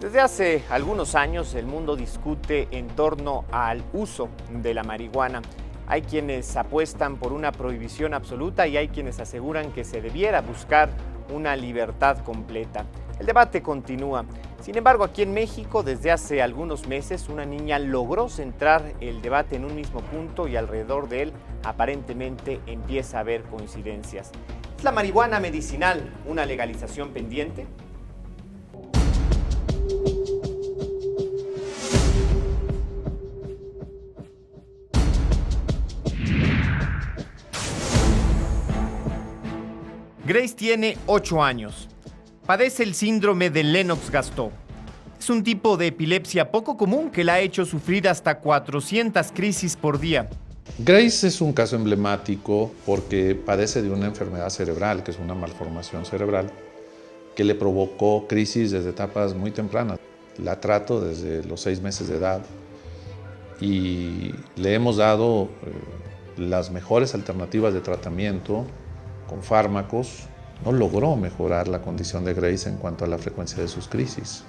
Desde hace algunos años el mundo discute en torno al uso de la marihuana. Hay quienes apuestan por una prohibición absoluta y hay quienes aseguran que se debiera buscar una libertad completa. El debate continúa. Sin embargo, aquí en México, desde hace algunos meses, una niña logró centrar el debate en un mismo punto y alrededor de él aparentemente empieza a haber coincidencias. ¿Es la marihuana medicinal una legalización pendiente? Grace tiene 8 años. Padece el síndrome de Lennox-Gastaut. Es un tipo de epilepsia poco común que la ha hecho sufrir hasta 400 crisis por día. Grace es un caso emblemático porque padece de una enfermedad cerebral, que es una malformación cerebral, que le provocó crisis desde etapas muy tempranas. La trato desde los 6 meses de edad y le hemos dado las mejores alternativas de tratamiento con fármacos. No logró mejorar la condición de Grace en cuanto a la frecuencia de sus crisis.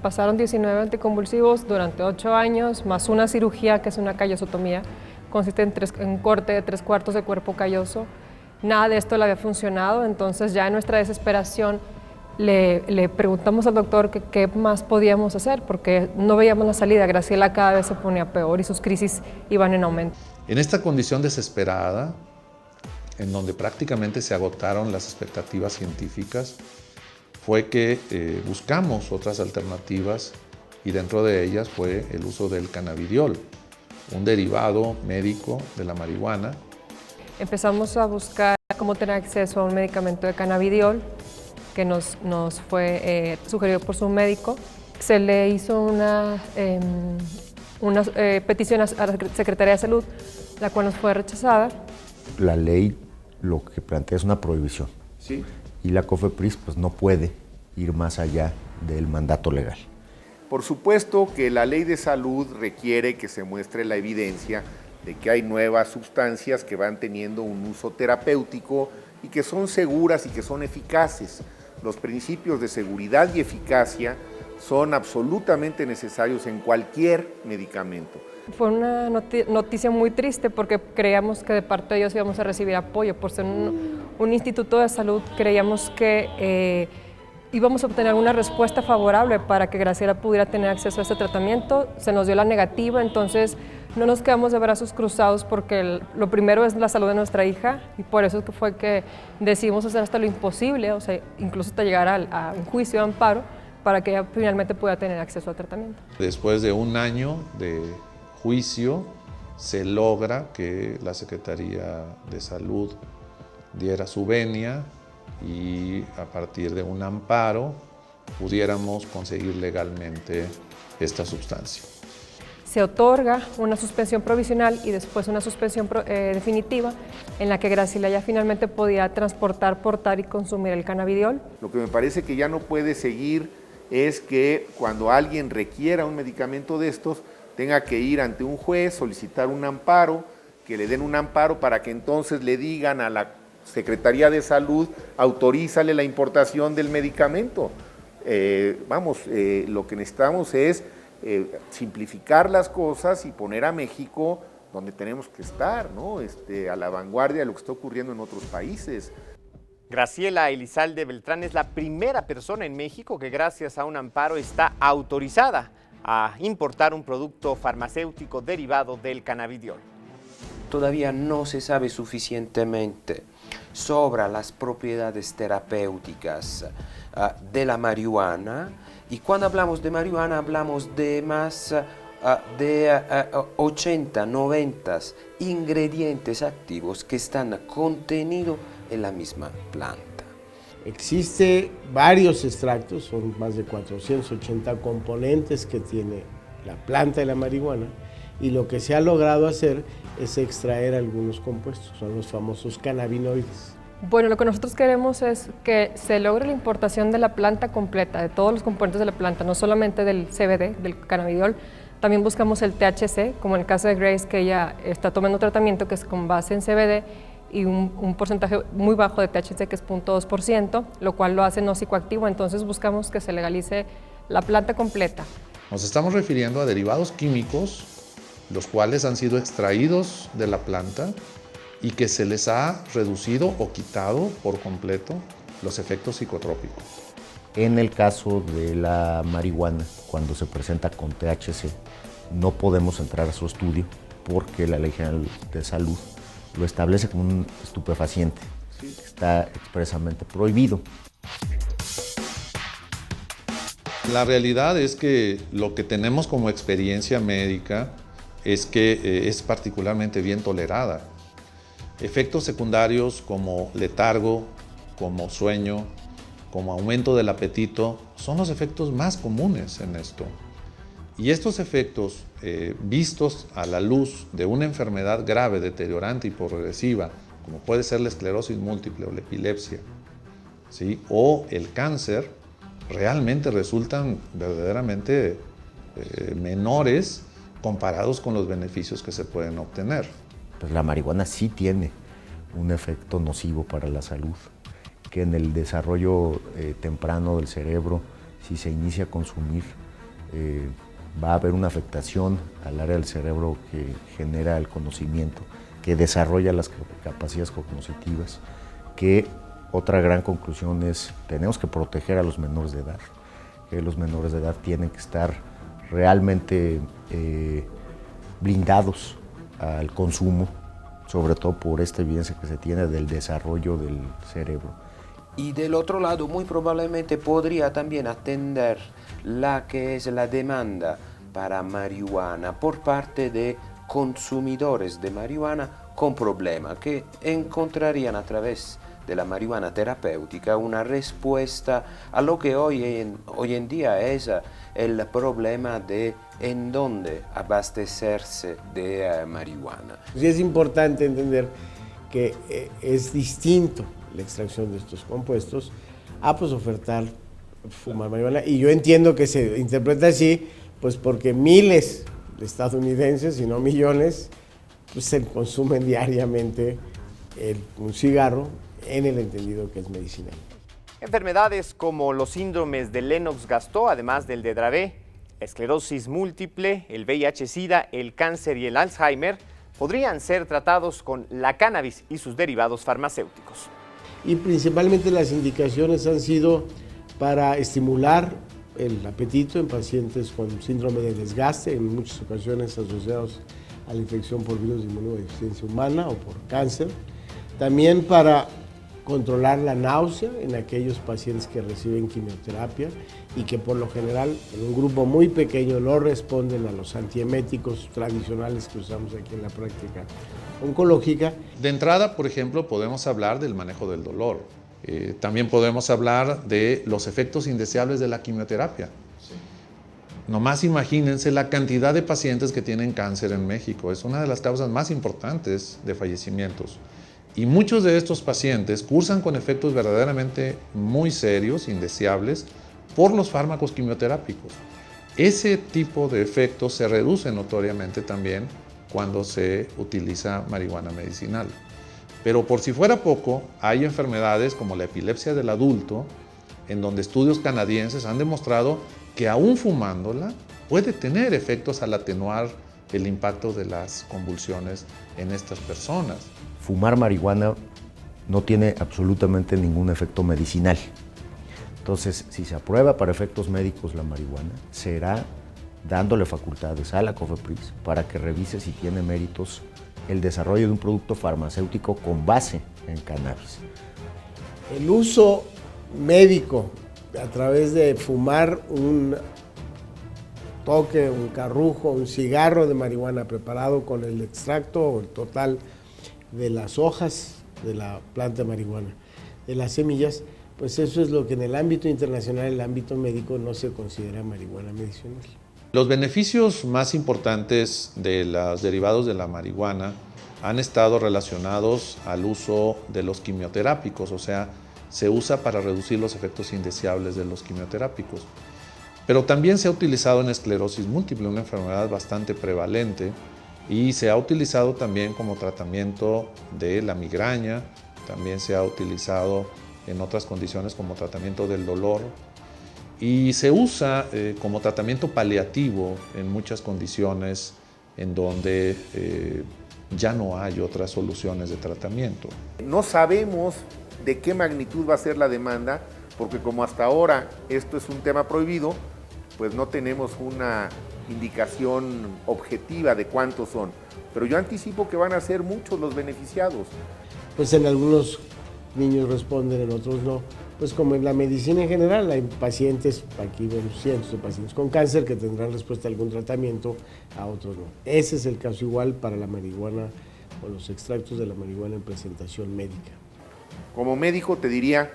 Pasaron 19 anticonvulsivos durante 8 años, más una cirugía que es una callosotomía. Consiste en un corte de 3/4 de cuerpo calloso. Nada de esto le había funcionado, entonces ya en nuestra desesperación le preguntamos al doctor qué más podíamos hacer, porque no veíamos la salida. Graciela cada vez se ponía peor y sus crisis iban en aumento. En esta condición desesperada, en donde prácticamente se agotaron las expectativas científicas, fue que buscamos otras alternativas y dentro de ellas fue el uso del cannabidiol, un derivado médico de la marihuana. Empezamos a buscar cómo tener acceso a un medicamento de cannabidiol que nos fue sugerido por su médico. Se le hizo una petición a la Secretaría de Salud, la cual nos fue rechazada. La ley lo que plantea es una prohibición. Sí. Y la COFEPRIS pues, no puede ir más allá del mandato legal. Por supuesto que la ley de salud requiere que se muestre la evidencia de que hay nuevas sustancias que van teniendo un uso terapéutico y que son seguras y que son eficaces. Los principios de seguridad y eficacia son absolutamente necesarios en cualquier medicamento. Fue una noticia muy triste porque creíamos que de parte de ellos íbamos a recibir apoyo. Por ser un instituto de salud, creíamos que íbamos a obtener una respuesta favorable para que Graciela pudiera tener acceso a este tratamiento. Se nos dio la negativa, entonces no nos quedamos de brazos cruzados porque lo primero es la salud de nuestra hija y por eso fue que decidimos hacer hasta lo imposible, o sea, incluso hasta llegar a un juicio de amparo para que ella finalmente pueda tener acceso al tratamiento. Después de un año de juicio, se logra que la Secretaría de Salud diera su venia y a partir de un amparo pudiéramos conseguir legalmente esta sustancia. Se otorga una suspensión provisional y después una suspensión definitiva en la que Graciela ya finalmente podía transportar, portar y consumir el cannabidiol. Lo que me parece que ya no puede seguir es que cuando alguien requiera un medicamento de estos, tenga que ir ante un juez, solicitar un amparo, que le den un amparo para que entonces le digan a la Secretaría de Salud, autorízale la importación del medicamento. Lo que necesitamos es simplificar las cosas y poner a México donde tenemos que estar, ¿no? A la vanguardia de lo que está ocurriendo en otros países. Graciela Elizalde Beltrán es la primera persona en México que gracias a un amparo está autorizada a importar un producto farmacéutico derivado del cannabidiol. Todavía no se sabe suficientemente sobre las propiedades terapéuticas de la marihuana y cuando hablamos de marihuana hablamos de más de 80, 90 ingredientes activos que están contenidos en la misma planta. Existe varios extractos, son más de 480 componentes que tiene la planta de la marihuana y lo que se ha logrado hacer es extraer algunos compuestos, son los famosos cannabinoides. Bueno, lo que nosotros queremos es que se logre la importación de la planta completa, de todos los componentes de la planta, no solamente del CBD, del cannabidiol, también buscamos el THC, como en el caso de Grace, que ella está tomando tratamiento que es con base en CBD y un porcentaje muy bajo de THC, que es 0.2%, lo cual lo hace no psicoactivo, entonces buscamos que se legalice la planta completa. Nos estamos refiriendo a derivados químicos, los cuales han sido extraídos de la planta y que se les ha reducido o quitado por completo los efectos psicotrópicos. En el caso de la marihuana, cuando se presenta con THC, no podemos entrar a su estudio porque la Ley General de Salud lo establece como un estupefaciente. Está expresamente prohibido. La realidad es que lo que tenemos como experiencia médica es que es particularmente bien tolerada. Efectos secundarios como letargo, como sueño, como aumento del apetito, son los efectos más comunes en esto. Y estos efectos, vistos a la luz de una enfermedad grave, deteriorante y progresiva, como puede ser la esclerosis múltiple o la epilepsia, ¿sí?, o el cáncer, realmente resultan verdaderamente menores comparados con los beneficios que se pueden obtener. Pues la marihuana sí tiene un efecto nocivo para la salud, que en el desarrollo temprano del cerebro, si se inicia a consumir, va a haber una afectación al área del cerebro que genera el conocimiento, que desarrolla las capacidades cognitivas, que otra gran conclusión es tenemos que proteger a los menores de edad, que los menores de edad tienen que estar realmente blindados al consumo, sobre todo por esta evidencia que se tiene del desarrollo del cerebro. Y del otro lado, muy probablemente podría también atender la que es la demanda para marihuana por parte de consumidores de marihuana con problemas que encontrarían a través de la marihuana terapéutica una respuesta a lo que hoy en día es el problema de en dónde abastecerse de marihuana. Sí, es importante entender que es distinto la extracción de estos compuestos a pues ofertar fumar marihuana, y yo entiendo que se interpreta así pues porque miles de estadounidenses, si no millones, pues se consumen diariamente un cigarro en el entendido que es medicinal. Enfermedades como los síndromes de Lennox-Gastaut, además del de Dravet, esclerosis múltiple, el VIH-Sida, el cáncer y el Alzheimer, podrían ser tratados con la cannabis y sus derivados farmacéuticos. Y principalmente las indicaciones han sido para estimular el apetito en pacientes con síndrome de desgaste, en muchas ocasiones asociados a la infección por virus de inmunodeficiencia humana o por cáncer. También para controlar la náusea en aquellos pacientes que reciben quimioterapia y que por lo general en un grupo muy pequeño no responden a los antieméticos tradicionales que usamos aquí en la práctica oncológica. De entrada, por ejemplo, podemos hablar del manejo del dolor. También podemos hablar de los efectos indeseables de la quimioterapia. Nomás imagínense la cantidad de pacientes que tienen cáncer en México. Es una de las causas más importantes de fallecimientos. Y muchos de estos pacientes cursan con efectos verdaderamente muy serios, indeseables, por los fármacos quimioterápicos. Ese tipo de efectos se reduce notoriamente también cuando se utiliza marihuana medicinal. Pero por si fuera poco, hay enfermedades como la epilepsia del adulto, en donde estudios canadienses han demostrado que aún fumándola puede tener efectos al atenuar el impacto de las convulsiones en estas personas. Fumar marihuana no tiene absolutamente ningún efecto medicinal. Entonces, si se aprueba para efectos médicos la marihuana, será dándole facultades a la COFEPRIS para que revise si tiene méritos el desarrollo de un producto farmacéutico con base en cannabis. El uso médico a través de fumar un toque, un carrujo, un cigarro de marihuana preparado con el extracto o el total de las hojas de la planta de marihuana, de las semillas, pues eso es lo que en el ámbito internacional, en el ámbito médico, no se considera marihuana medicinal. Los beneficios más importantes de los derivados de la marihuana han estado relacionados al uso de los quimioterápicos, o sea, se usa para reducir los efectos indeseables de los quimioterápicos. Pero también se ha utilizado en esclerosis múltiple, una enfermedad bastante prevalente, y se ha utilizado también como tratamiento de la migraña, también se ha utilizado en otras condiciones como tratamiento del dolor. y se usa como tratamiento paliativo en muchas condiciones en donde ya no hay otras soluciones de tratamiento. No sabemos de qué magnitud va a ser la demanda, porque como hasta ahora esto es un tema prohibido, pues no tenemos una indicación objetiva de cuántos son. Pero yo anticipo que van a ser muchos los beneficiados. Pues en algunos niños responden, en otros no. Pues como en la medicina en general, hay pacientes, aquí vemos cientos de pacientes con cáncer que tendrán respuesta a algún tratamiento, a otros no. Ese es el caso igual para la marihuana o los extractos de la marihuana en presentación médica. Como médico te diría,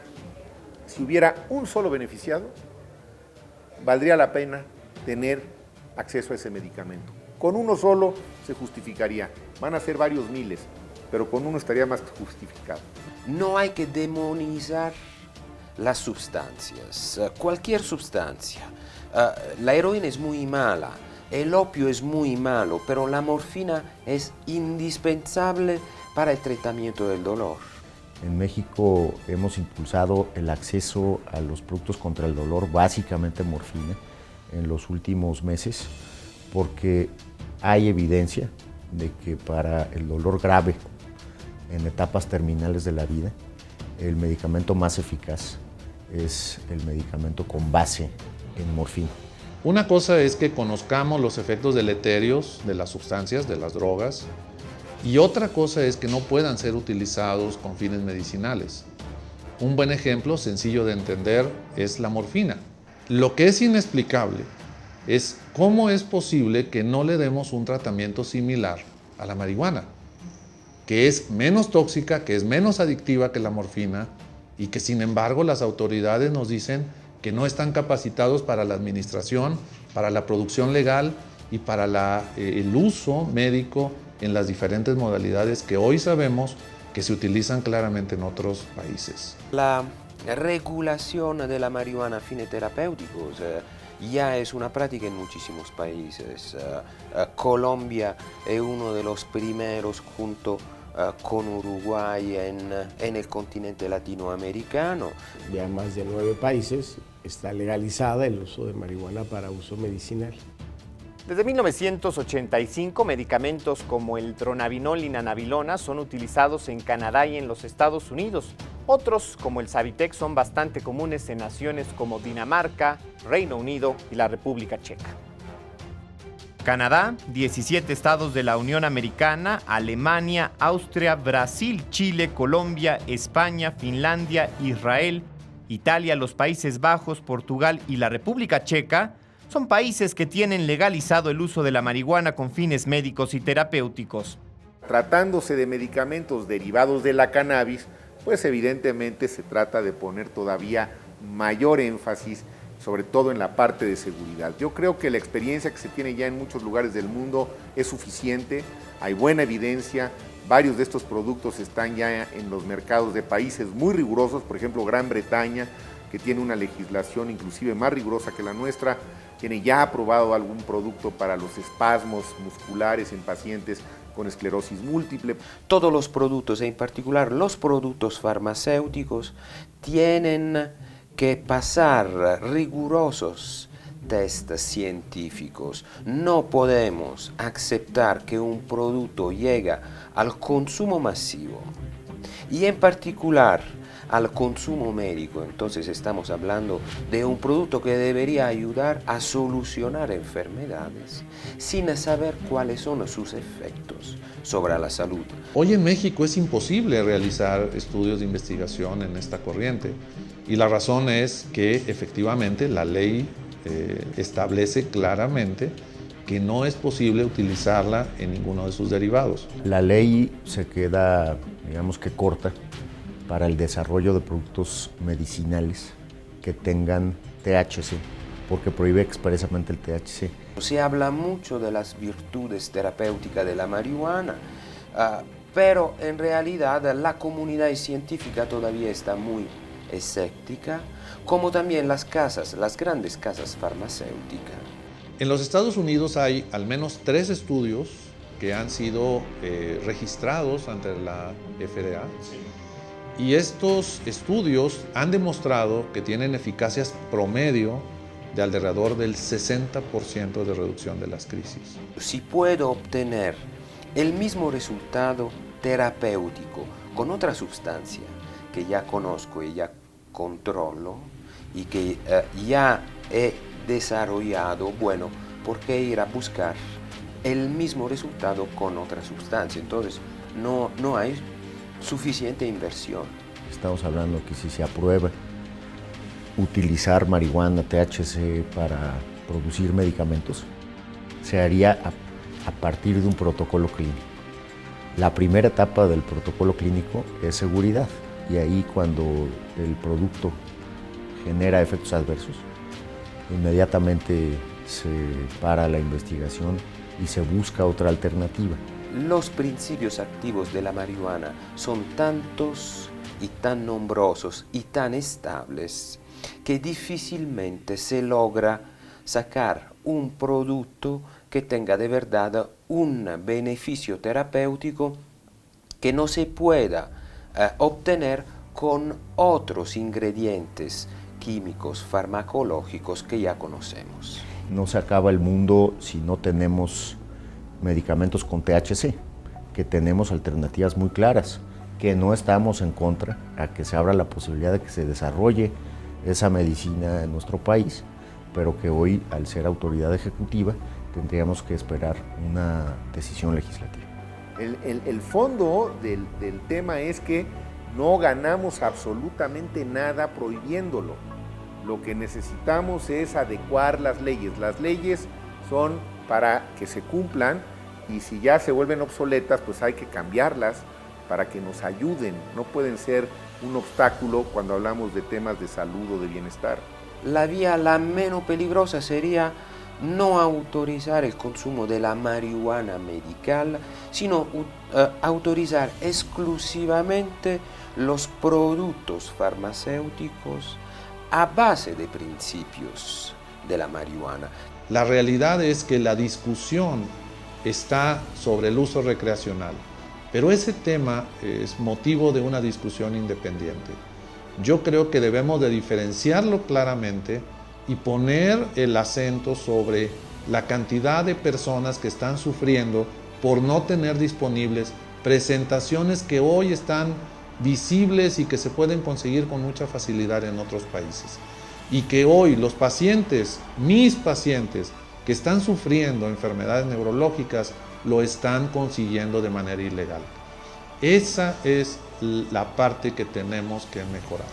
si hubiera un solo beneficiado, valdría la pena tener acceso a ese medicamento. Con uno solo se justificaría. Van a ser varios miles, pero con uno estaría más que justificado. No hay que demonizar las sustancias, cualquier sustancia. La heroína es muy mala, el opio es muy malo, pero la morfina es indispensable para el tratamiento del dolor. En México hemos impulsado el acceso a los productos contra el dolor, básicamente morfina, en los últimos meses, porque hay evidencia de que para el dolor grave en etapas terminales de la vida, el medicamento más eficaz es el medicamento con base en morfina. Una cosa es que conozcamos los efectos deleterios de las sustancias, de las drogas, y otra cosa es que no puedan ser utilizados con fines medicinales. Un buen ejemplo, sencillo de entender, es la morfina. Lo que es inexplicable es cómo es posible que no le demos un tratamiento similar a la marihuana, que es menos tóxica, que es menos adictiva que la morfina, y que sin embargo las autoridades nos dicen que no están capacitados para la administración, para la producción legal y para el uso médico en las diferentes modalidades que hoy sabemos que se utilizan claramente en otros países. La regulación de la marihuana a fines terapéuticos ya es una práctica en muchísimos países. Colombia es uno de los primeros junto con Uruguay en el continente latinoamericano. Ya en más de 9 países está legalizada el uso de marihuana para uso medicinal. Desde 1985, medicamentos como el dronabinol y nanabilona son utilizados en Canadá y en los Estados Unidos. Otros, como el Savitec, son bastante comunes en naciones como Dinamarca, Reino Unido y la República Checa. Canadá, 17 estados de la Unión Americana, Alemania, Austria, Brasil, Chile, Colombia, España, Finlandia, Israel, Italia, los Países Bajos, Portugal y la República Checa son países que tienen legalizado el uso de la marihuana con fines médicos y terapéuticos. Tratándose de medicamentos derivados de la cannabis, pues evidentemente se trata de poner todavía mayor énfasis, sobre todo en la parte de seguridad. Yo creo que la experiencia que se tiene ya en muchos lugares del mundo es suficiente, hay buena evidencia, varios de estos productos están ya en los mercados de países muy rigurosos, por ejemplo Gran Bretaña, que tiene una legislación inclusive más rigurosa que la nuestra, tiene ya aprobado algún producto para los espasmos musculares en pacientes con esclerosis múltiple. Todos los productos, en particular los productos farmacéuticos, tienen que pasar rigurosos test científicos. No podemos aceptar que un producto llegue al consumo masivo y en particular al consumo médico. Entonces estamos hablando de un producto que debería ayudar a solucionar enfermedades sin saber cuáles son sus efectos sobre la salud. Hoy en México es imposible realizar estudios de investigación en esta corriente y la razón es que efectivamente la ley establece claramente que no es posible utilizarla en ninguno de sus derivados. La ley se queda, digamos que corta, para el desarrollo de productos medicinales que tengan THC, porque prohíbe expresamente el THC. Se habla mucho de las virtudes terapéuticas de la marihuana, pero en realidad la comunidad científica todavía está muy escéptica, como también las grandes casas farmacéuticas. En los Estados Unidos hay al menos 3 estudios que han sido registrados ante la FDA. Y estos estudios han demostrado que tienen eficacias promedio de alrededor del 60% de reducción de las crisis. Si puedo obtener el mismo resultado terapéutico con otra sustancia que ya conozco y ya controlo y que ya he desarrollado, bueno, ¿por qué ir a buscar el mismo resultado con otra sustancia? Entonces, no hay suficiente inversión. Estamos hablando que si se aprueba utilizar marihuana, THC para producir medicamentos, se haría a partir de un protocolo clínico. La primera etapa del protocolo clínico es seguridad, y ahí cuando el producto genera efectos adversos, inmediatamente se para la investigación y se busca otra alternativa. Los principios activos de la marihuana son tantos y tan nombrosos y tan estables que difícilmente se logra sacar un producto que tenga de verdad un beneficio terapéutico que no se pueda obtener con otros ingredientes químicos, farmacológicos que ya conocemos. No se acaba el mundo si no tenemos medicamentos con THC, que tenemos alternativas muy claras, que no estamos en contra a que se abra la posibilidad de que se desarrolle esa medicina en nuestro país, pero que hoy, al ser autoridad ejecutiva, tendríamos que esperar una decisión legislativa. El fondo del tema es que no ganamos absolutamente nada prohibiéndolo. Lo que necesitamos es adecuar las leyes. Las leyes son para que se cumplan, y si ya se vuelven obsoletas, pues hay que cambiarlas para que nos ayuden. No pueden ser un obstáculo cuando hablamos de temas de salud o de bienestar. La vía la menos peligrosa sería no autorizar el consumo de la marihuana medical, sino autorizar exclusivamente los productos farmacéuticos a base de principios de la marihuana. La realidad es que la discusión está sobre el uso recreacional, pero ese tema es motivo de una discusión independiente. Yo creo que debemos de diferenciarlo claramente y poner el acento sobre la cantidad de personas que están sufriendo por no tener disponibles presentaciones que hoy están visibles y que se pueden conseguir con mucha facilidad en otros países. Y que hoy los pacientes, mis pacientes, que están sufriendo enfermedades neurológicas, lo están consiguiendo de manera ilegal. Esa es la parte que tenemos que mejorar.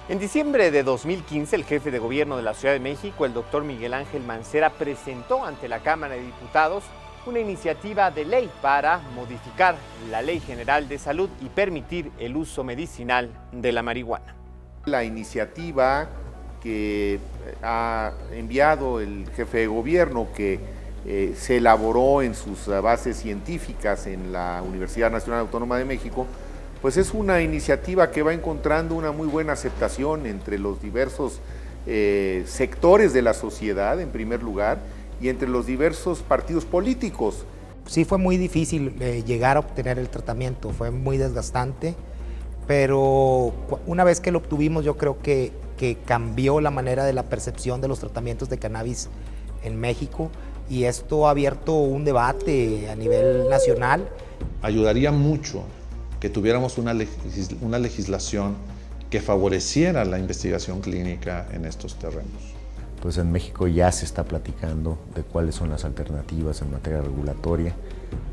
En diciembre de 2015, el jefe de gobierno de la Ciudad de México, el doctor Miguel Ángel Mancera, presentó ante la Cámara de Diputados una iniciativa de ley para modificar la Ley General de Salud y permitir el uso medicinal de la marihuana. La iniciativa que ha enviado el jefe de gobierno, que se elaboró en sus bases científicas en la Universidad Nacional Autónoma de México, pues es una iniciativa que va encontrando una muy buena aceptación entre los diversos sectores de la sociedad, en primer lugar, y entre los diversos partidos políticos. Sí, fue muy difícil llegar a obtener el tratamiento, fue muy desgastante, pero una vez que lo obtuvimos, yo creo que cambió la manera de la percepción de los tratamientos de cannabis en México, y esto ha abierto un debate a nivel nacional. Ayudaría mucho que tuviéramos una legislación que favoreciera la investigación clínica en estos terrenos. Pues en México ya se está platicando de cuáles son las alternativas en materia regulatoria,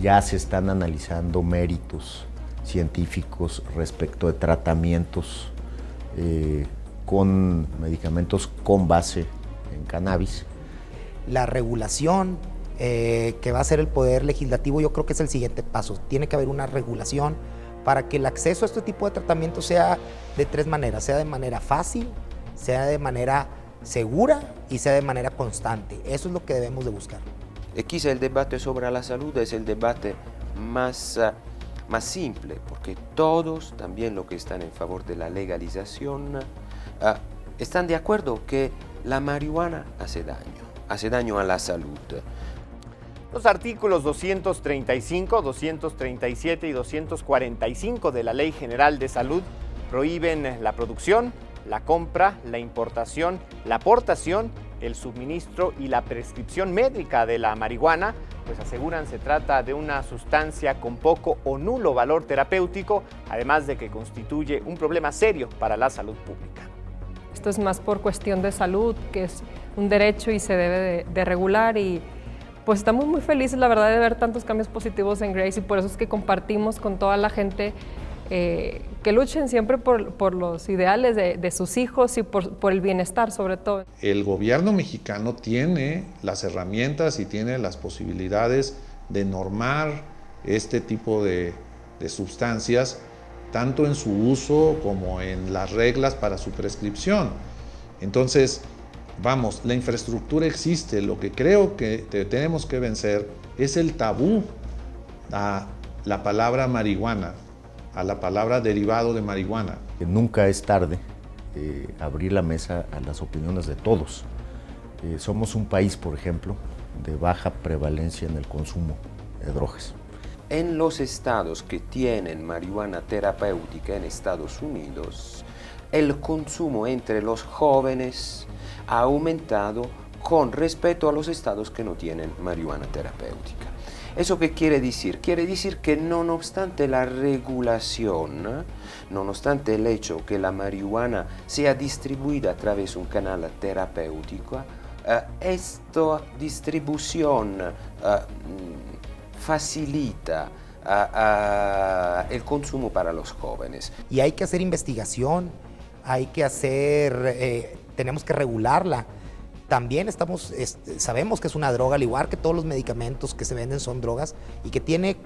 ya se están analizando méritos científicos respecto de tratamientos con medicamentos con base en cannabis. La regulación que va a hacer el Poder Legislativo, yo creo que es el siguiente paso. Tiene que haber una regulación para que el acceso a este tipo de tratamiento sea de tres maneras: sea de manera fácil, sea de manera segura y sea de manera constante. Eso es lo que debemos de buscar. Quizá el debate sobre la salud es el debate más simple, porque todos, también los que están en favor de la legalización, están de acuerdo que la marihuana hace daño a la salud. Los artículos 235, 237 y 245 de la Ley General de Salud prohíben la producción, la compra, la importación, la aportación, el suministro y la prescripción médica de la marihuana, pues aseguran se trata de una sustancia con poco o nulo valor terapéutico, además de que constituye un problema serio para la salud pública. Esto es más por cuestión de salud, que es un derecho y se debe de regular, y pues estamos muy felices, la verdad, de ver tantos cambios positivos en Grace, y por eso es que compartimos con toda la gente que luchen siempre por los ideales de sus hijos y por el bienestar sobre todo. El gobierno mexicano tiene las herramientas y tiene las posibilidades de normar este tipo de sustancias, tanto en su uso como en las reglas para su prescripción. Entonces, vamos, la infraestructura existe. Lo que creo que tenemos que vencer es el tabú a la palabra marihuana, a la palabra derivado de marihuana. Nunca es tarde abrir la mesa a las opiniones de todos. Somos un país, por ejemplo, de baja prevalencia en el consumo de drogas. En los estados que tienen marihuana terapéutica en Estados Unidos, el consumo entre los jóvenes ha aumentado con respecto a los estados que no tienen marihuana terapéutica. ¿Eso qué quiere decir? Quiere decir que no obstante la regulación, no obstante el hecho que la marihuana sea distribuida a través de un canal terapéutico, esta distribución facilita el consumo para los jóvenes. Y hay que hacer investigación, hay que hacer, tenemos que regularla. También sabemos que es una droga, al igual que todos los medicamentos que se venden son drogas y que tiene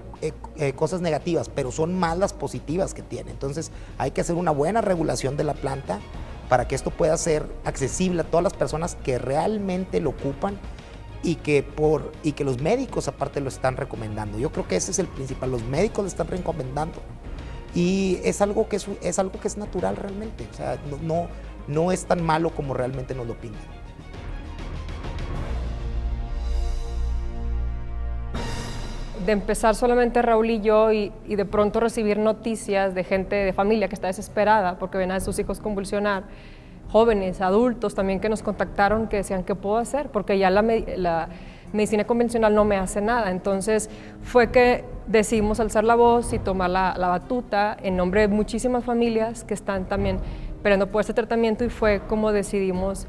cosas negativas, pero son más las positivas que tiene. Entonces hay que hacer una buena regulación de la planta para que esto pueda ser accesible a todas las personas que realmente lo ocupan y que los médicos aparte lo están recomendando. Yo creo que ese es el principal, los médicos lo están recomendando y es algo que es natural realmente, o sea, no es tan malo como realmente nos lo pintan. De empezar solamente Raúl y yo y de pronto recibir noticias de gente de familia que está desesperada porque ven a sus hijos convulsionar, jóvenes, adultos también que nos contactaron que decían ¿qué puedo hacer? Porque ya la medicina convencional no me hace nada. Entonces fue que decidimos alzar la voz y tomar la batuta en nombre de muchísimas familias que están también esperando por este tratamiento, y fue como decidimos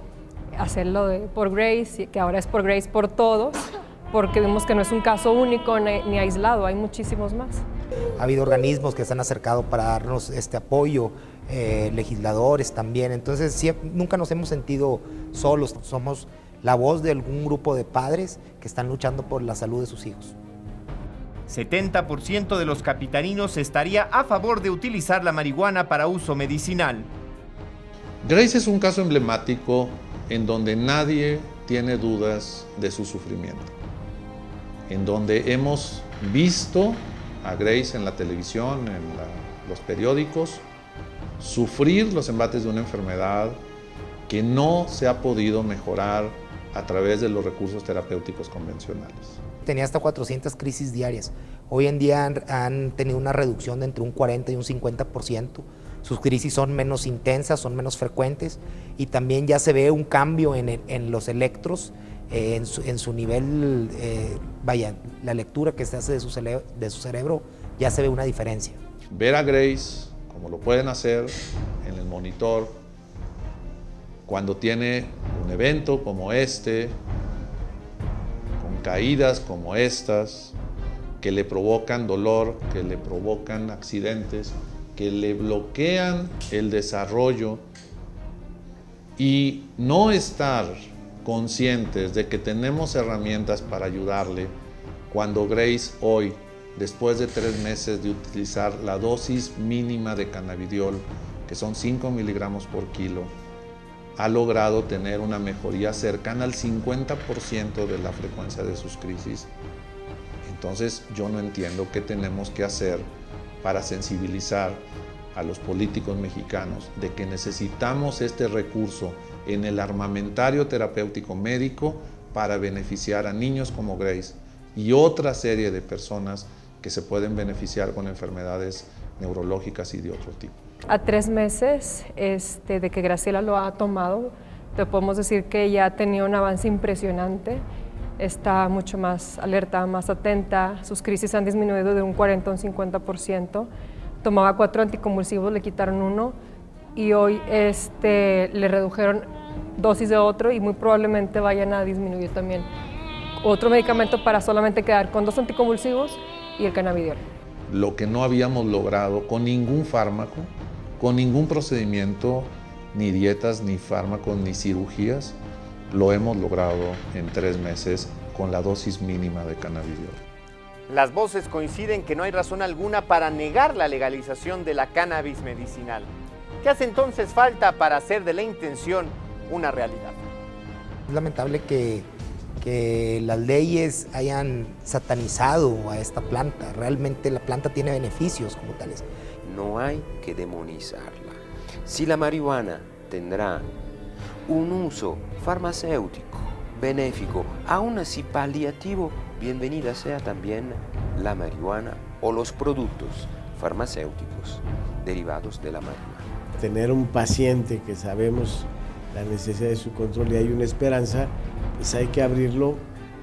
hacerlo por Grace, que ahora es por Grace por todos, porque vimos que no es un caso único ni aislado, hay muchísimos más. Ha habido organismos que se han acercado para darnos este apoyo, legisladores también, entonces nunca nos hemos sentido solos, somos la voz de algún grupo de padres que están luchando por la salud de sus hijos. 70% de los capitalinos estaría a favor de utilizar la marihuana para uso medicinal. Grace es un caso emblemático en donde nadie tiene dudas de su sufrimiento, en donde hemos visto a Grace en la televisión, en los periódicos, sufrir los embates de una enfermedad que no se ha podido mejorar a través de los recursos terapéuticos convencionales. Tenía hasta 400 crisis diarias. Hoy en día han tenido una reducción de entre un 40 y un 50%. Sus crisis son menos intensas, son menos frecuentes, y también ya se ve un cambio en los electros, en su nivel, la lectura que se hace de su cerebro, ya se ve una diferencia. Ver a Grace, como lo pueden hacer en el monitor, cuando tiene un evento como este, con caídas como estas, que le provocan dolor, que le provocan accidentes, que le bloquean el desarrollo, y no estar conscientes de que tenemos herramientas para ayudarle, cuando Grace hoy, después de 3 meses de utilizar la dosis mínima de cannabidiol, que son 5 miligramos por kilo, ha logrado tener una mejoría cercana al 50% de la frecuencia de sus crisis. Entonces yo no entiendo qué tenemos que hacer para sensibilizar a los políticos mexicanos de que necesitamos este recurso en el armamentario terapéutico médico para beneficiar a niños como Grace y otra serie de personas que se pueden beneficiar con enfermedades neurológicas y de otro tipo. A 3 meses de que Graciela lo ha tomado, te podemos decir que ya ha tenido un avance impresionante. Está mucho más alerta, más atenta, sus crisis han disminuido de un 40 a un 50%. Tomaba 4 anticonvulsivos, le quitaron 1 y hoy le redujeron dosis de otro y muy probablemente vayan a disminuir también otro medicamento para solamente quedar con 2 anticonvulsivos y el cannabidiol. Lo que no habíamos logrado con ningún fármaco, con ningún procedimiento, ni dietas, ni fármacos, ni cirugías, lo hemos logrado en 3 meses con la dosis mínima de cannabidiol. Las voces coinciden que no hay razón alguna para negar la legalización de la cannabis medicinal. ¿Qué hace entonces falta para hacer de la intención una realidad? Es lamentable que las leyes hayan satanizado a esta planta. Realmente la planta tiene beneficios como tales. No hay que demonizarla. Si la marihuana tendrá un uso farmacéutico, benéfico, aún así paliativo, bienvenida sea también la marihuana o los productos farmacéuticos derivados de la marihuana. Tener un paciente que sabemos la necesidad de su control y hay una esperanza, pues hay que abrirlo,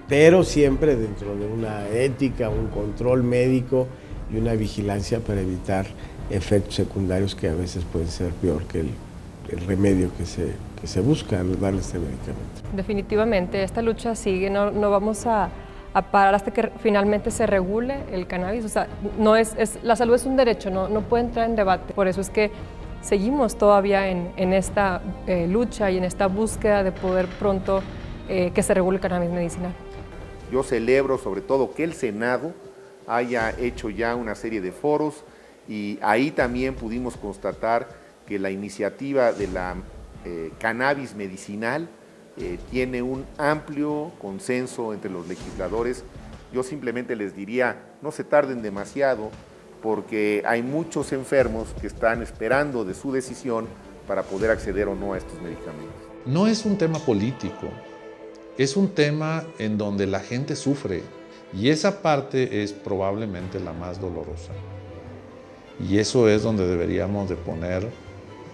pero siempre dentro de una ética, un control médico y una vigilancia para evitar efectos secundarios que a veces pueden ser peor que el remedio que se busca al darle este medicamento. Definitivamente, esta lucha sigue, no vamos a parar hasta que finalmente se regule el cannabis. O sea, la salud es un derecho, no puede entrar en debate. Por eso es que seguimos todavía en esta lucha y en esta búsqueda de poder pronto que se regule el cannabis medicinal. Yo celebro sobre todo que el Senado haya hecho ya una serie de foros y ahí también pudimos constatar que la iniciativa de la cannabis medicinal tiene un amplio consenso entre los legisladores. Yo simplemente les diría, no se tarden demasiado porque hay muchos enfermos que están esperando de su decisión para poder acceder o no a estos medicamentos. No es un tema político, es un tema en donde la gente sufre y esa parte es probablemente la más dolorosa. Y eso es donde deberíamos de poner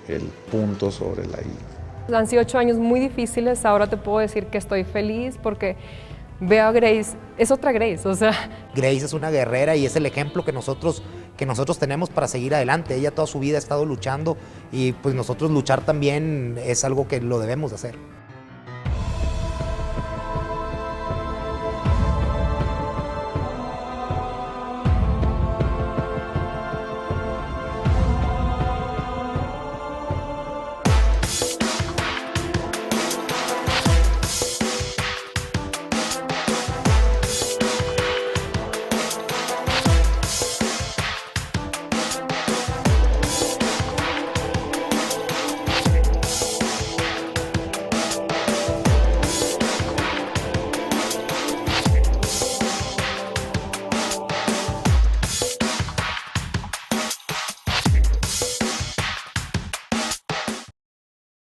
el punto sobre la i. Han sido 8 años muy difíciles, ahora te puedo decir que estoy feliz porque veo a Grace, es otra Grace, o sea. Grace es una guerrera y es el ejemplo que nosotros tenemos para seguir adelante. Ella toda su vida ha estado luchando y pues nosotros luchar también es algo que lo debemos de hacer.